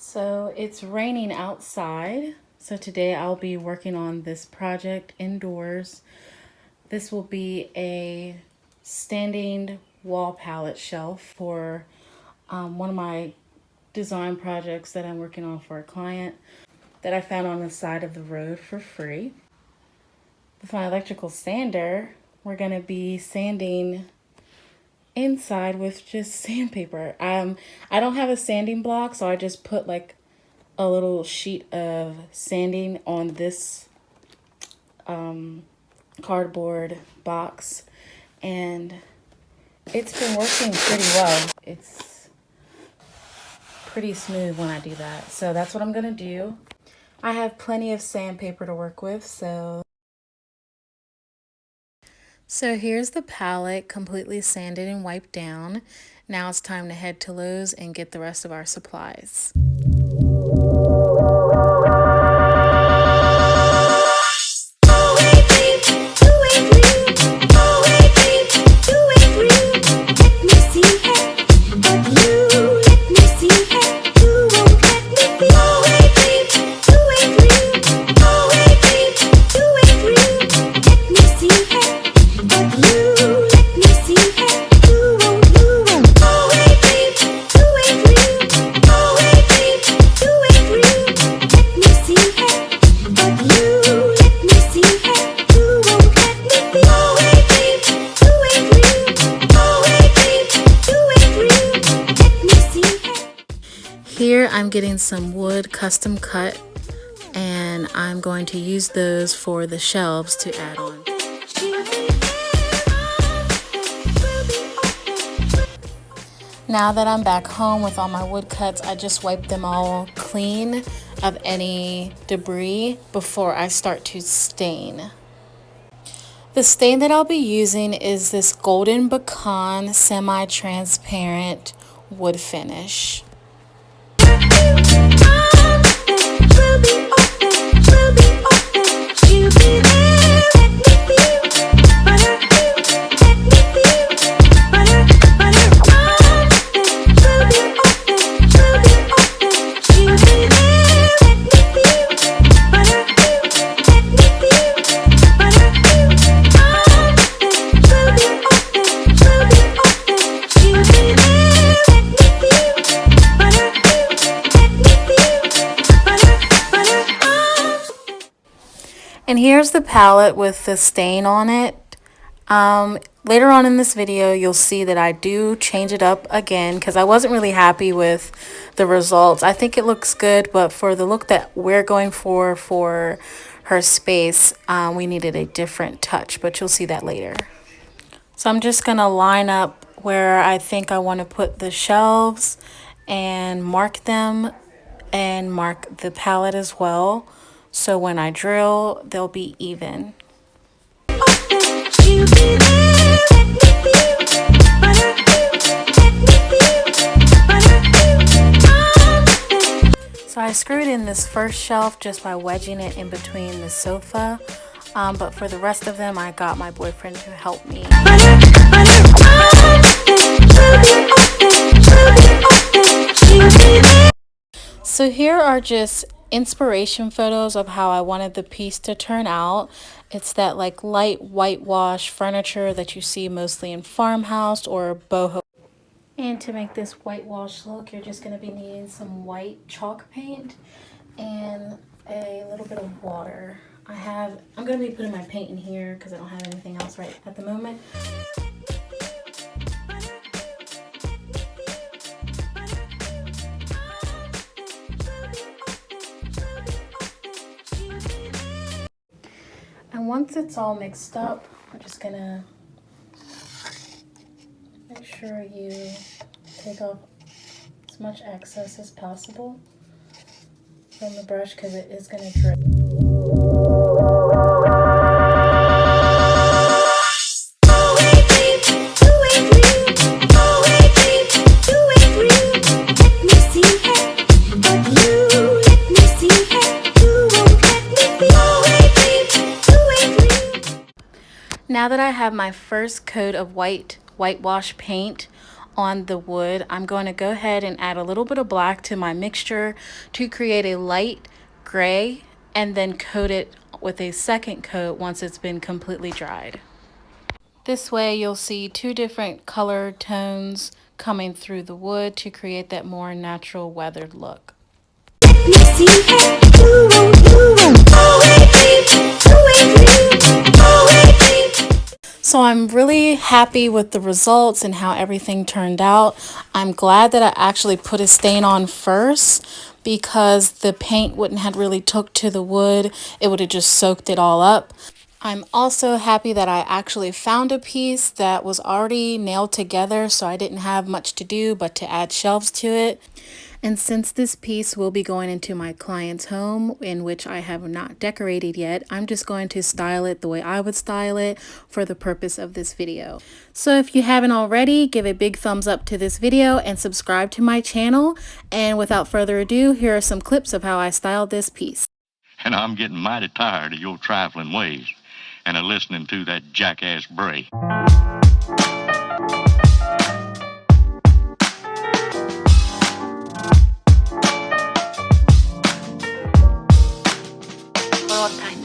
So it's raining outside. So today I'll be working on this project indoors. This will be a standing wall pallet shelf for one of my design projects that I'm working on for a client that I found on the side of the road for free. With my electrical sander, we're going to be sanding inside with just sandpaper. I don't have a sanding block, so I just put like a little sheet of sanding on this cardboard box, and it's been working pretty well. It's pretty smooth when I do that, so that's what I'm gonna do. I have plenty of sandpaper to work with, so here's the palette completely sanded and wiped down. Now it's time to head to Lowe's and get the rest of our supplies. Here I'm getting some wood custom cut, and I'm going to use those for the shelves to add on. Now that I'm back home with all my wood cuts, I just wipe them all clean of any debris before I start to stain. The stain that I'll be using is this golden pecan semi-transparent wood finish. And here's the palette with the stain on it. Later on in this video, you'll see that I do change it up again because I wasn't really happy with the results. I think it looks good, but for the look that we're going for her space, we needed a different touch, but you'll see that later. So I'm just going to line up where I think I want to put the shelves and mark them and mark the palette as well. So when I drill, they'll be even. So I screwed in this first shelf just by wedging it in between the sofa. But for the rest of them, I got my boyfriend to help me. So here are just inspiration photos of how I wanted the piece to turn out. It's that like light whitewash furniture that you see mostly in farmhouse or boho. And to make this whitewash look, you're just going to be needing some white chalk paint and a little bit of water. I'm going to be putting my paint in here because I don't have anything else right at the moment. And once it's all mixed up, we're just gonna make sure you take off as much excess as possible from the brush because it is gonna drip. Now that I have my first coat of whitewash paint on the wood, I'm going to go ahead and add a little bit of black to my mixture to create a light gray, and then coat it with a second coat once it's been completely dried. This way you'll see two different color tones coming through the wood to create that more natural weathered look. So I'm really happy with the results and how everything turned out. I'm glad that I actually put a stain on first, because the paint wouldn't have really took to the wood. It would have just soaked it all up. I'm also happy that I actually found a piece that was already nailed together, so I didn't have much to do but to add shelves to it. And since this piece will be going into my client's home, in which I have not decorated yet, I'm just going to style it the way I would style it for the purpose of this video. So if you haven't already, give a big thumbs up to this video and subscribe to my channel. And without further ado, here are some clips of how I styled this piece. And I'm getting mighty tired of your trifling ways and of listening to that jackass Bray. Long time.